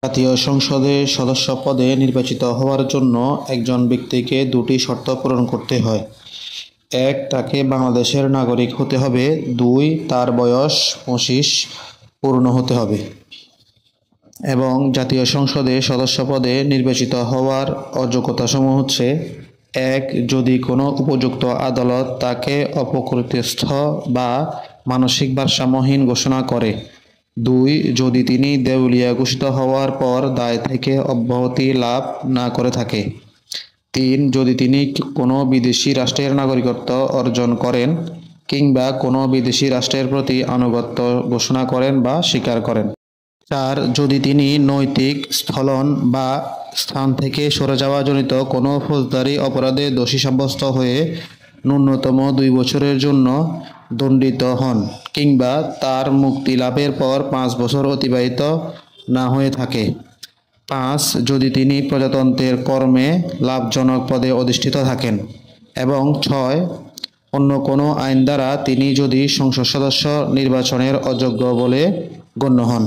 জাতীয় সংসদে সদস্য পদে নির্বাচিত হওয়ার জন্য একজন ব্যক্তিকে দুটি শর্ত পূরণ করতে হয়। ১. তাকে বাংলাদেশের নাগরিক হতে হবে। ২. তার বয়স ২৫ পূর্ণ হতে হবে। এবং জাতীয় সংসদে সদস্য পদে নির্বাচিত হওয়ার অযোগ্যতাসমূহ হচ্ছে: ১. যদি কোনো উপযুক্ত আদালত তাকে অপকৃতস্থ বা মানসিক ভারসাম্যহীন ঘোষণা করে। ২. যদি তিনি দেউলিয়া ঘোষিত হওয়ার পর দায় থেকে অব্যাহতি লাভ না করে থাকে। ৩. যদি তিনি কোনো বিদেশি রাষ্ট্রের নাগরিকত্ব অর্জন করেন কিংবা কোনো বিদেশি রাষ্ট্রের প্রতি আনুগত্য ঘোষণা করেন বা স্বীকার করেন। ৪. যদি তিনি নৈতিক স্খলন বা স্থান থেকে সরে যাওয়া জনিত কোনো ফৌজদারি অপরাধে দোষী সাব্যস্ত হয়ে ন্যূনতম ২ বছরের জন্য দণ্ডিত হন কিংবা তার মুক্তি লাভের পর ৫ বছর অতিবাহিত না হয়ে থাকে। ৫. যদি তিনি প্রজাতন্ত্রের কর্মে লাভজনক পদে অধিষ্ঠিত থাকেন। এবং ৬. অন্য কোনো আইন দ্বারা তিনি যদি সংসদ সদস্য নির্বাচনের অযোগ্য বলে গণ্য হন।